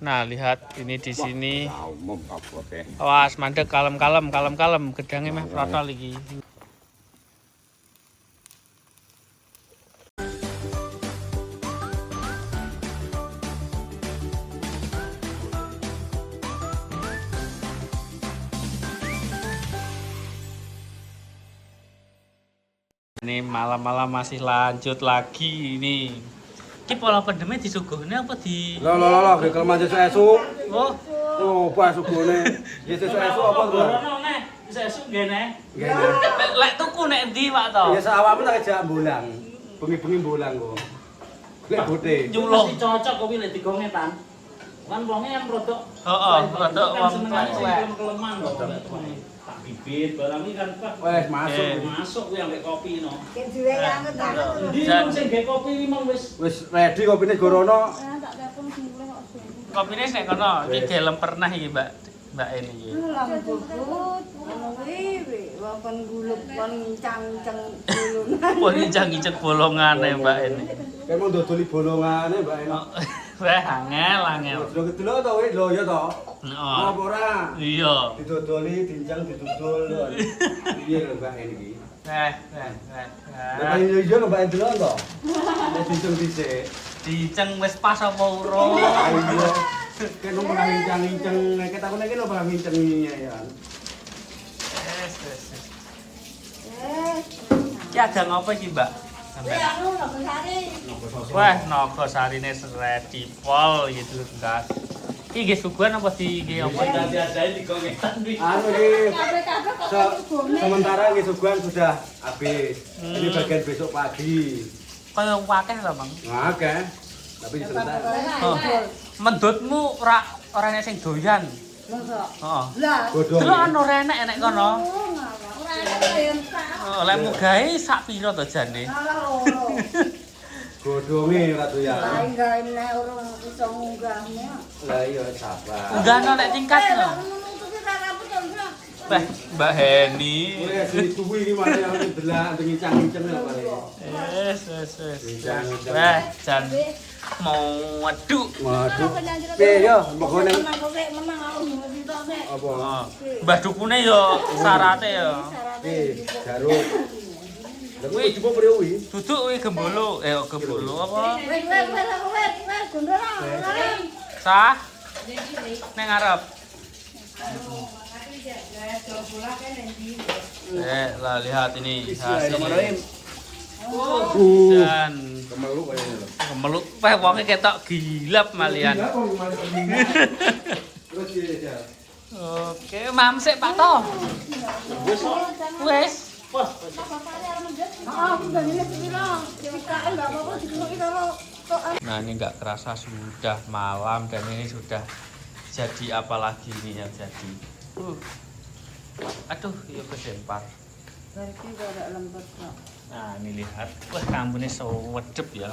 Nah, lihat ini di sini. Awas mandek kalem. Gedangnya meh protol iki. Ini malam-malam masih lanjut lagi ini. Ki pola pandemi disuguhne apa di Lho, gekel manjat esuk. Oh, Coba sugone. Ya sesuk esuk apa to? Ora neh, bisa esuk ngene. Ngene. Lek tuku nek endi, Pak to? Ya sawakmu tak ajak bolang. Bengi-bengi bolang kok. Lek bote. Nyuluh. Mesti cocok kopi lek digone tan. Kan wonge yang rodok. Heeh, rodok wong senengane sing tuwek. kelem-keleman kok. Tak bibit barang iki kan Pak. Wes masuk. Masuk kuwi ambek kopi no. Sing duwe anget anget terus. Ndi wong sing gawe kopi iki mong wis Wis ready kopine gorono. Tak telepon sing mulih kok sing. Kopine nek kono, iki gelem pernah iki, Mbak. Mbak ini iki. Lambut. Ono kuwi wong gulup kon cangceng gulunan. Wah, ini jangi-cek bolongane, Mbak ini. Kayak mau dodoli bolongane, Mbak Eno. Wah, angel. Delok to wis lho ya to. Heeh. Apa ora? Iya. Didodoli, dincang, didodol. Piye lho Mbak ini iki? Wah. Lah yo Mbak delok to. Nek dincang dhisik. Diceng wis pas apa urung? Ayo. Kan mau ngincang-ngincang, nek takune iki lho bakal ngincang ya. Wes. Eh. Ki ada ngopo iki, Mbak? Kuwi Sampai. anu lho besare. Wah, naga sarine ready pol gitu, Gas. Iki nggih suguhan apa di nggih apa iki? dadi-adai digongetan iki. Anu iki Kabeh-kabeh kok gone. sementara ini suguhan sudah habis. Ini bagian besok pagi. Kaya akeh lho, Bang. Nah, oke. Tapi sebentar. Oh. Mendutmu ora enek sing doyan. Mosok. Heeh. Lah, Godhong. Delok anu ora enek kono. ora enak yang sak. Oh, lek mugahe sak piro to jane? Malah loro. Godhonge Ratu ya. Lah enggak enak urung iso munggahnya. Lah iya sabar. Enggak nek tingkat Eh, lho. nutupi rambut to, Bro. Mbak Heni. Mulai sini kuwi iki mari yang delak ngincang-ngincang lho paling. Wes. Ngincang-ngincang. Wah, jan mau weduk. Waduh. Piye yo mbok ning Menang kok rek menang aku mesti to nek. apa? Oh, Mbah dukune yo syarate yo. Piye garuk. Lah kuwi coba priwi. Duduk kuwi gembolo, gembolo apa? Wes, gondoro. Sah. Ning ngarep. Lah lihat ini hasilnya. Dan Kemeluk kayaknya lho. kemeluk, wonge ketok gilap malian. Terus piye ya? Oke, mam sik Pak To. Wes. Nah, ini nggak kerasa sudah malam dan ini sudah jadi apalagi ini yang jadi. Aduh, iya kesempar. Nah, ini lihat. Wah, kambune sewedep ya.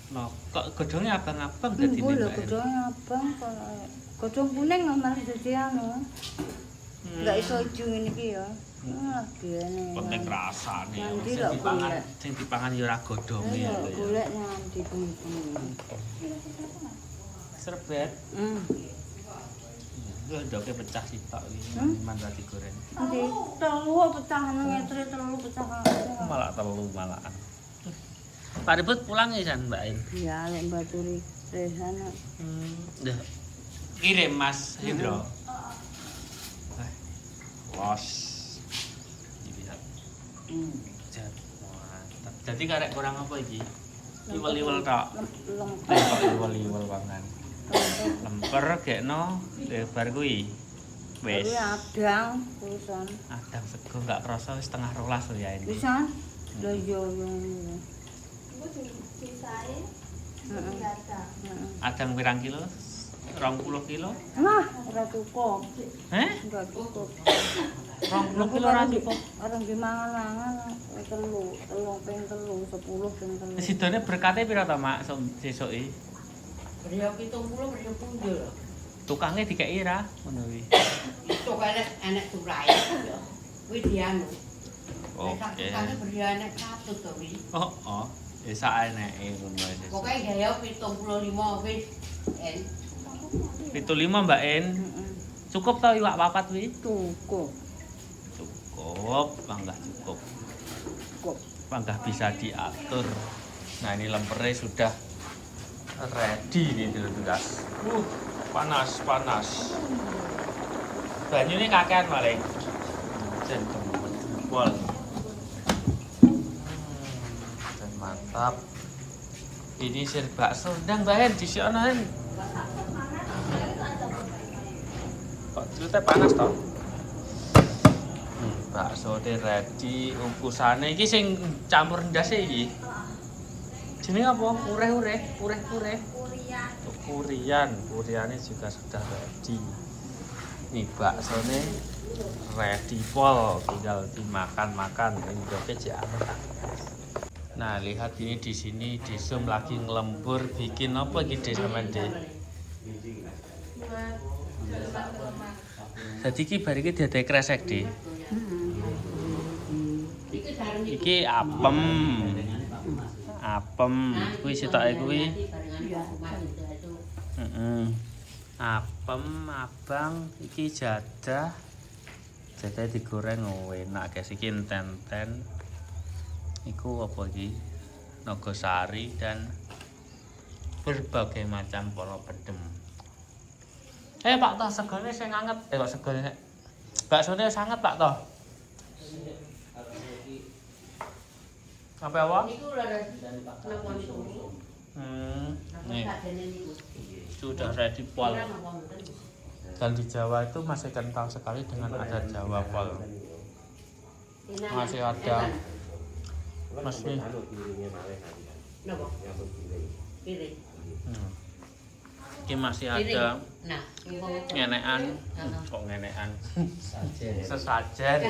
Nah, kok godhongnya abang-abang dadi Boleh, Mbak Eni? godhongnya abang kalau godhong kuning malah dadi anu. Enggak iso ijo ngene iki ya. Ah, gene. Penting rasane. Nanti Sing lho dipangan, golek. sing dipangan ya ora godhonge Iya, ya. golek nanti bengi-bengi. Serbet. Yo ndoke pecah sitok iki, man ra digoreng. Nanti telu pecahan ngetre telu pecahan. Malah telu malahan. Pak Ribut pulang ya Jan, Mbak En. Ya, lek baturi resana. Dah. Kirim Mas Hendro. Los. Dilihat. Jan. Mantap. Jadi karek kurang apa iki? Iwel-iwel tok. Kok iwel-iwel banget. Lemper gekno lebar kuwi. Wis. Kuwi adang pisan. Adang sego enggak krasa wis setengah rolas lho ya ini. Pisan? Lho yo yo. Adang pirang kilo? 20 kilo? Nah, ora cukup. Heh? Enggak cukup. 20 kilo ora cukup. Orang dimangan-mangan ping telu, 10 ping telu. Sidone berkate pira to, Mak? Sesuke. Beliau 70 beliau pundul. Tukange dikeki ra ngono kuwi. Itu enek turai ya. Kuwi dianu. Oke. Kan beliau enek 100 to wi. Oh. Ya sak eneke ngono wis. Pokoke gaya 75 wis En. 75 Mbak En. Heeh. Cukup tau iwak papat wi? Cukup. Cukup, panggah cukup. Cukup. Panggah bisa diatur. Nah, ini lempernya sudah ready nih dulu guys. Panas, panas. Banyunya kakean paling. Dan jempol. Dan mantap. Ini sir bakso. Ndang Mbak En disiono En. Kok ceritanya panas toh? Bakso ini ready, ukusannya ini sing campur ndas iki. Jenenge apa? Ureh-ureh. Puriannya juga sudah ready. Nih baksonya ready pol, tinggal dimakan-makan. Ini udah kece. Nah, lihat ini di sini di zoom lagi ngelembur bikin apa gitu sama De. Jadi iki bar iki dadi kresek, De. Iki apem. Apem kuwi sitoke kuwi. Heeh. Apem, abang, iki jadah. Jadah digoreng enak guys, iki enten-enten. Iku apa iki? Nogosari dan berbagai macam polo pedem. Pak toh segone sing anget. Kok segone baksone sangat Pak toh. Apa apa? Nih. Sudah ready pol. Dan di Jawa itu masih kental sekali dengan ada Jawa pol. Masih ada masih ini masih ada ngenekan kok ngenekan sesajen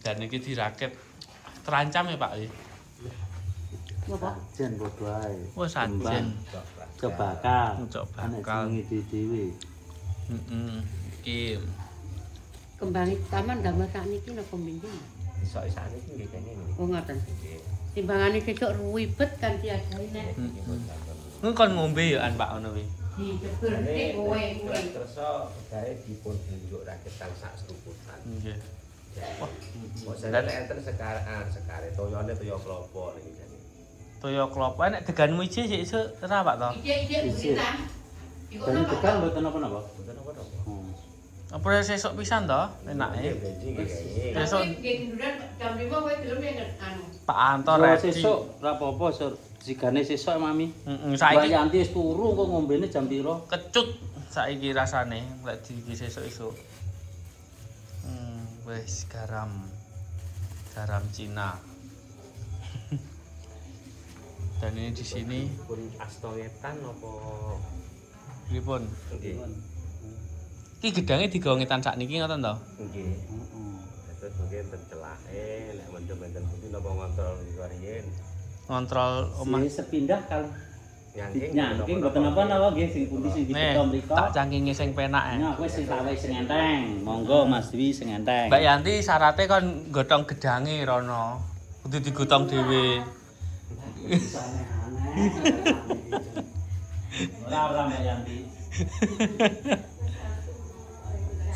dan ini dirakit terancam ya Pak Sajen bodo ae. wah sajen Cobakal. Cobakal. Iki Kembali taman damel sakniki napa mriki? Iso-isane iki nggih kene. Oh ngoten. Timbangane sesuk ribet kan diajari nek. kon ngombe ya an Pak ngono kuwi. Dijebur nek kowe. Kersa gawe dipun unjuk raketan sak seruputan. Nggih. Kok jane enten sekare toyone toya klopo niki jane. Toya klopo nek deganmu iji sik iso ora Pak to. Ijik butiran. Dan tekan mboten napa-napa. Mboten napa-napa. Apa sesuk pisan to enake. Sesuk Genduran jam 5 kowe gelem anu. Pak Anto ready. Sesuk ora apa-apa, Sur. Sigane sesuk Mami. Heeh Mbak saiki Yanti wis turu kok ngombene jam pira? kecut saiki rasane lek iki sesuk-esuk. Wis garam Cina. Dan ini di sini Pun astowetan apa pripun? nggih. Iki gedange digawe ngetan sakniki ngoten to? Nggih. Terus mungkin tercelake nek mendem-mendem putih napa ngontrol riyen. Ngontrol omah. Sepindah kali. Nyangking mboten napa-napa nggih sing pundi sing Nih, dicethom mriko. tak cangkinge sing penak Nah, kowe sing sawe sing enteng. Monggo Mas Dwi sing enteng. Mbak Yanti syaratnya kon gotong gedange rono. Kudu digotong dhewe. Ora Mbak Yanti.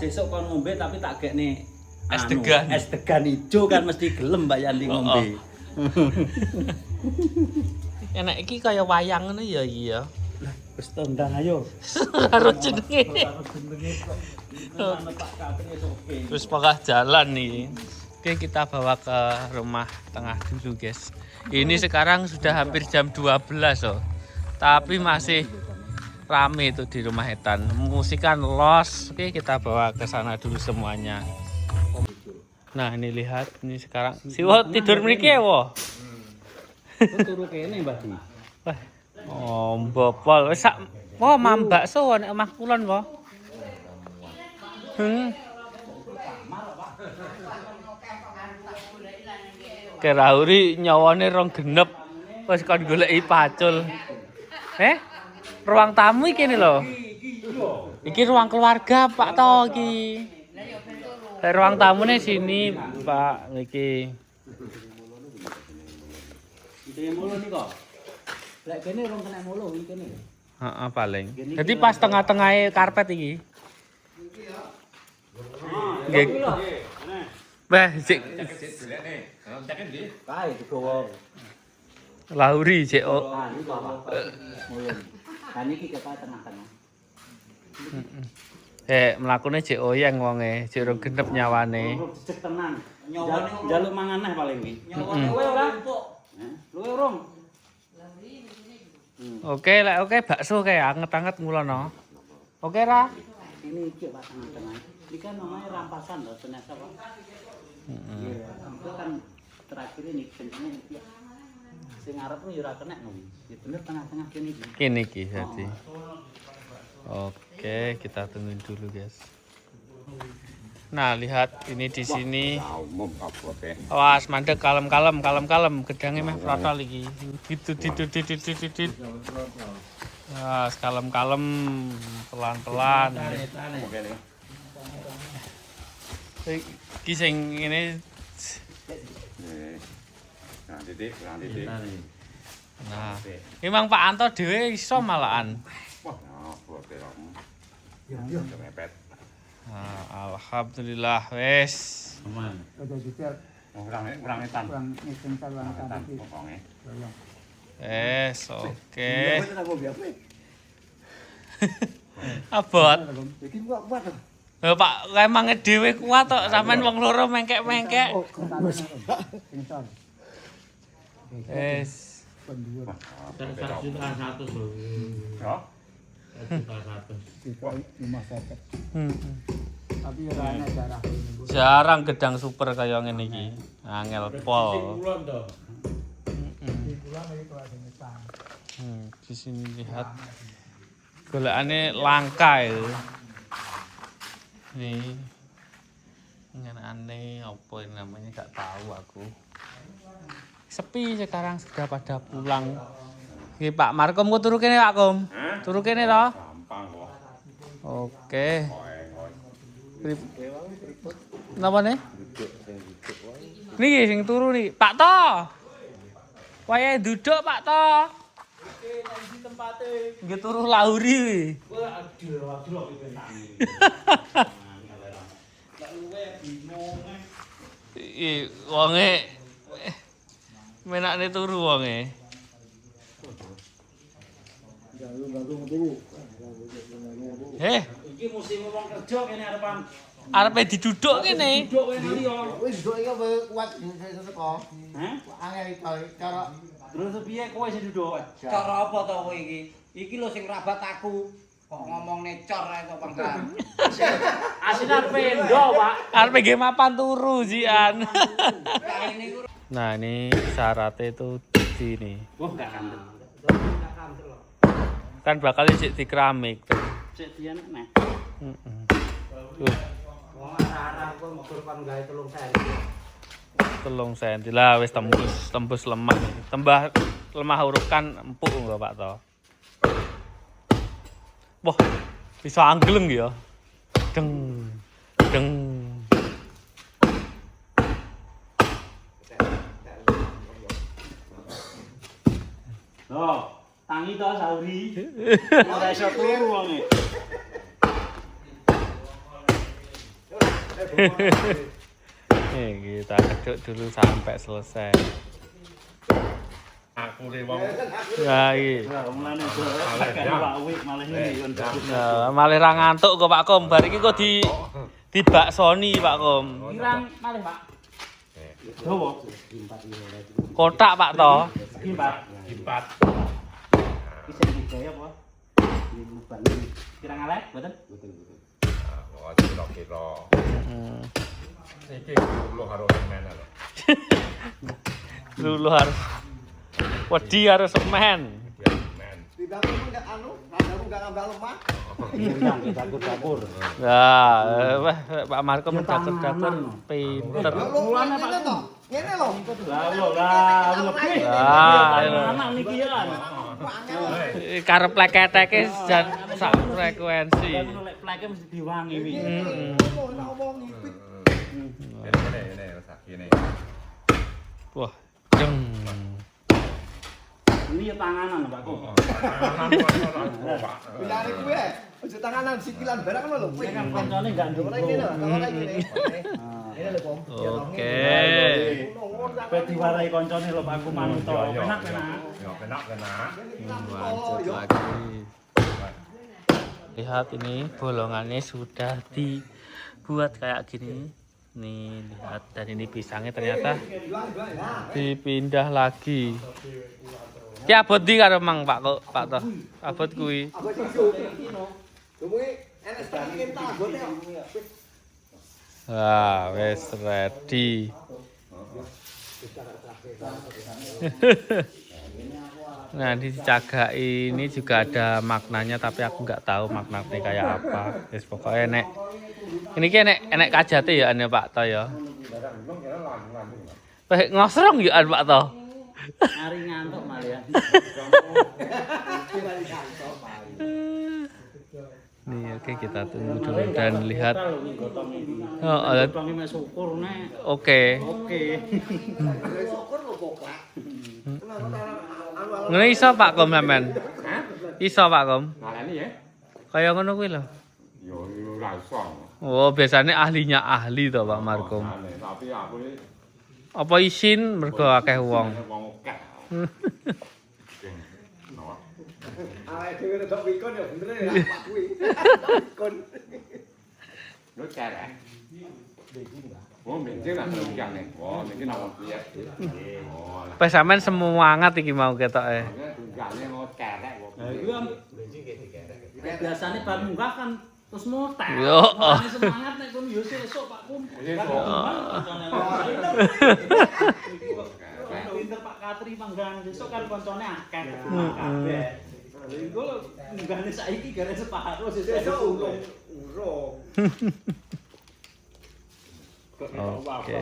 Sesuk kon ngombe tapi tak gekne Es degan. Es degan ijo kan mesti gelem Mbak Yanti ngombe. Enak iki kaya wayang ngono ya iki ya. Lah wis tondang ayo. Karo jenenge. Pak Katri oke. Terus pokoknya jalan nih. Oke, kita bawa ke rumah tengah dulu, guys. Ini sekarang sudah hampir jam 12 loh. Tapi masih rame itu di rumah Etan. Musikan los. Oke, kita bawa ke sana dulu semuanya. Nah, ini lihat ini sekarang. Siwo tidur mriki ya, wo. Turu kene Mbak Di. Wah. Oh, mbopol. Wis sak mam bakso nek omah kulon, wo. Kerauri nyawane rong genep. Wis kon goleki pacul. Ruang tamu iki lho. Iki ruang keluarga, Pak to iki. Ruang tamune sini, Pak, iki. Dhewe mulu nika. Lek kene rong kena mulu iki kene. Heeh, paling. Jadi pas tengah-tengah karpet iki. Nggih. Bah, cek Kae digowo. Lauri cek oh. Ah, iki apa? Mulun. Kan iki kepa tengah-tengah. Mlakune cek oyeng wonge, cek ora genep nyawane. Jejeg tenan. Njaluk mangan neh paling iki. Kowe ora? Luwe urung? Oke, lek oke bakso kae anget-anget ngulono. Oke ra? Ini iki Pak tengah-tengah. Ini kan namanya rampasan loh ternyata Pak. Iya, itu kan terakhir ini kencengnya iki. Sing arep yo ora kena ngono. Ya bener tengah-tengah kene iki. Kene iki jadi. Oke, kita tungguin dulu guys. Nah, lihat ini di sini. Awas mandek kalem-kalem, gedangnya meh protol iki. Dit. Nah, kalem-kalem, pelan-pelan. Iki sing ngene. Nah, memang Pak Anto dhewe iso malahan. Nah, alhamdulillah wes. Aman. Kurang etan. Wes, oke. Abot. Pak, emang dhewe kuat tok, sampean wong loro mengkek-mengkek. Wes. Tapi ora enak jarah. Jarang gedang super kaya ngene iki. Angel pol. Di sini lihat golekane langka ya. Nih. Ngenane apa ini namanya enggak tahu aku. Sepi sekarang sudah pada pulang. Nggih Pak Markom kok turu kene Pak Kom? Turu kene to? Gampang kok. Oke. Napa nih? Niki sing turu nih, Pak To. Wayahe duduk Pak To. Nggih turu lauri. Wonge menakne turu wonge. Iki musim wong kerja kene arepan. Arepe diduduk kene. Duduk kowe ngali yo. Wis duduk iki apa kuat teko. Hah? Angel cara Terus piye kowe sing duduk? Cara apa to kowe iki? Iki lho sing rabat aku. Kok ngomongne cor ae to Bang. Asine arepe endo, Pak. Arepe nggih mapan turu jian. Nah, ini syaratnya itu di ini. Wah, enggak kandel. Kan bakal cek di keramik. Cek dian neh. Tuh, Wong arah aku mukul kon gawe 3 3 cm senti. lah wis tembus lemah. Tambah lemah huruf kan empuk enggak Pak To. Wah, bisa anggeleng ya. Deng. Loh, tangi to sauri. Ora iso turu wonge. Kita keduk dulu sampai selesai. Aku le wong Nah, iki. Mulane Pak Wi malah ngene kon. Nah, malah ra ngantuk kok Pak Kom. Bar iki kok di baksoni Pak Kom. Pirang malih, Pak? Dawa. Kotak Pak To. Gimpat. Bisa digaya apa? Pirang alek, mboten? Oh, kira-kira. Iki lu harus men lho. Dulu harus wedi harus semen. Men. di dapur enggak enggak ngambil lemah. Dapur. Nah, Pak Markom dapur pinter. Mulane Pak to. Ngene lho. Lah, lebih. Anak niki ya. Karep leketeke jan sak frekuensi. Lek pleke mesti diwangi wi. Ngomong ngipit. Ini sak kene. Wah, jeng. Ini ya panganan, Pak. Biare kuwe. Aja tanganan sikilan barang ngono lho. Ini kan koncone enggak Ora iki lho, ora iki. Ini lho, Pom. Oke. Kowe diwarai koncone lho Pak aku manut to. Penak-penak. Ya kena. Lanjut lagi. Lihat ini bolongannya sudah dibuat kayak gini. Nih lihat, dan ini pisangnya ternyata dipindah lagi. Ki abot di karo Mang Pak kok Pak toh. Abot kuwi. Abot iku. Kuwi enek setengah kental abote kok. Wah, wes ready. Nah, di cagak ini juga ada maknanya, tapi aku nggak tahu maknanya kayak apa. Wes pokoknya enek. Ini ki enek kajate ya ane Pak to ya. Ngosrong ya Pak to. Ari ngantuk malah. Nih oke, kita tunggu dulu dan lihat. Gotongi mek syukur nek. Oke. Oke. Syukur lho kokak. Ngene iso Pak Kom sampean? Iso Pak Kom? Ngalani ya? Kaya ngono kuwi lho. Yo ora iso. Oh, biasanya ahlinya ahli to Pak Markom. Tapi aku iki Apa isin mergo akeh wong. wong akeh. Awake dhewe rada pikun ya bener ya Pak kuwi. Pikun. Lu cara. Oh, bensin lah yang nih. Oh, ini nama piye? Oh, lah. Pas sampean semangat iki mau ketoke. Tunggane mau kerek kok. Nah, itu kan biasanya bar munggah kan terus motel. Yo. Makanya semangat nek kon yo sesuk Pak Kum. Pinter Pak Katri manggang sesuk kan koncone akeh kabeh. Iku munggahne saiki gara separo sesuk Urung. Oke.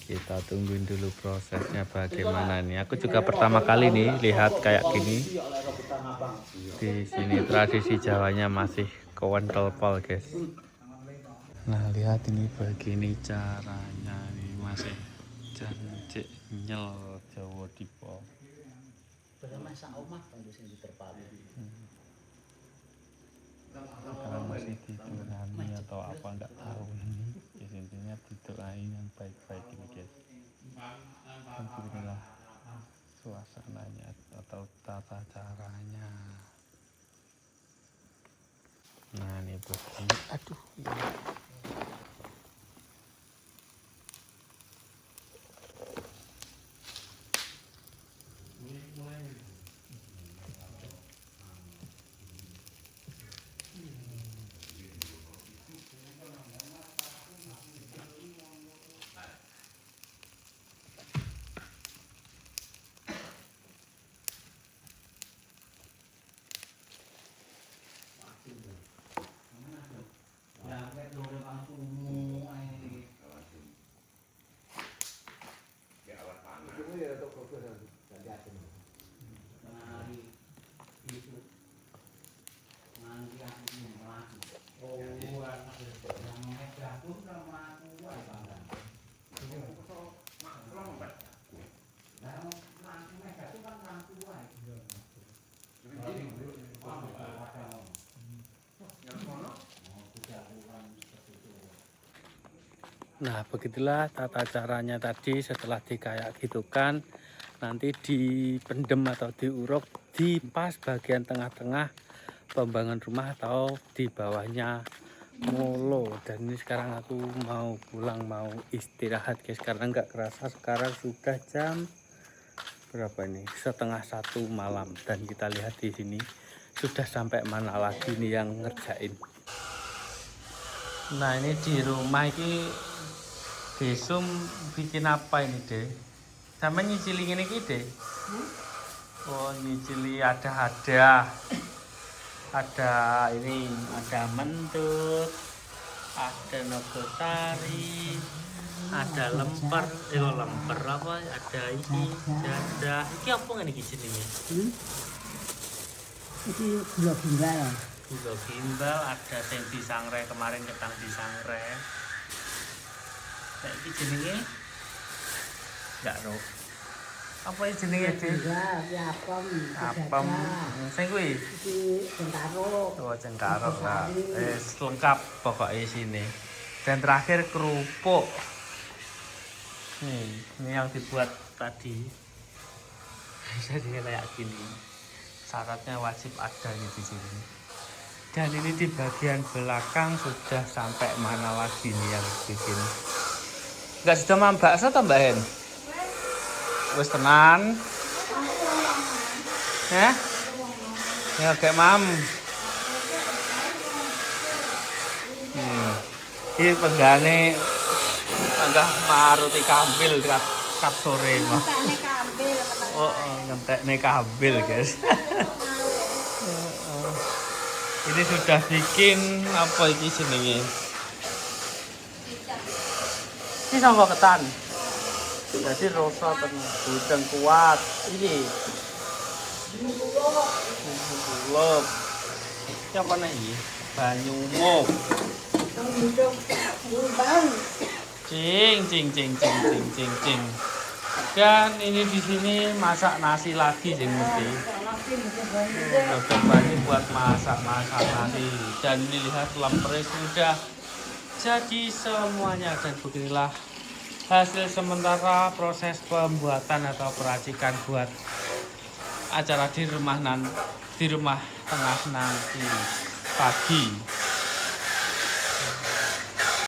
Kita tungguin dulu prosesnya bagaimana nih. Aku juga pertama kali nih lihat kayak gini. Di sini tradisi Jawanya masih kewentol-pol, guys. Nah, lihat ini begini caranya nih, masih jancik nyel Jawa Dipo. Bersama sak omah kan sing diterpali. Sekarang masih didoani atau apa enggak tahu ini. Ya, intinya didoain yang baik-baik ini, guys. Dan beginilah suasananya atau tata caranya. Nah, ini begini. Aduh. Nah, begitulah tata caranya tadi. Setelah dikayak gitu kan, nanti dipendem atau diuruk di pas bagian tengah-tengah pembangunan rumah atau di bawahnya molo. Dan ini sekarang aku mau pulang, mau istirahat, guys, karena nggak kerasa sekarang sudah jam berapa ini, 1:30 malam. Dan kita lihat di sini sudah sampai mana lagi nih yang ngerjain. Nah, ini di rumah ini Desum bikin apa ini, Dek? Sama nyicili ini Dek? Oh, nyicili ada ini, ada mentut, ada nogosari, ada lemper apa? Ada ini, jadah. Ini apa ini jenenge? Iki gula gimbal. Gula gimbal, ada sing disangre kemarin ketang disangre. Saiki jenenge enggak roh. Apa jenenge, Dik? apem. Apem. Sing kuwi. Iki Cengkaruk. Oh, cengkaruk lah. Lengkap pokoknya sini. Dan terakhir kerupuk. Ini yang dibuat tadi. Jadi kayak gini. Syaratnya wajib ada nih di sini. Dan ini di bagian belakang sudah sampai mana lagi nih yang bikin. Enggak sudah mam bakso atau Mbak Hen? Wis tenan. Ya kayak mam. Ini penggane enggak maruti kambil kap sore mah. Ngentekne kambil. Oh, ngentekne kambil, guys. Ini sudah bikin apa ini jenenge? Ini sangka ketan. Jadi rasa gudeng kuat. Ini. Gulub. Ini apa nih? Banyu umum. Cing. Dan ini di sini masak nasi lagi sih mesti. Coba ini buat masak nasi. Dan dilihat lemper sudah jadi semuanya. Dan beginilah hasil sementara proses pembuatan atau peracikan buat acara di rumah tengah nanti pagi.